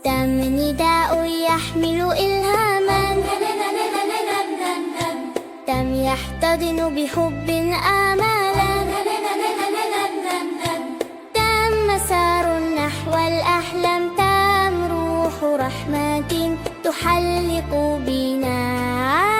دم نداء يحمل إلهاما، دم يحتضن بحب آمالا، دم مسار نحو الأحلام، دم روح رحمة تحلق بنا.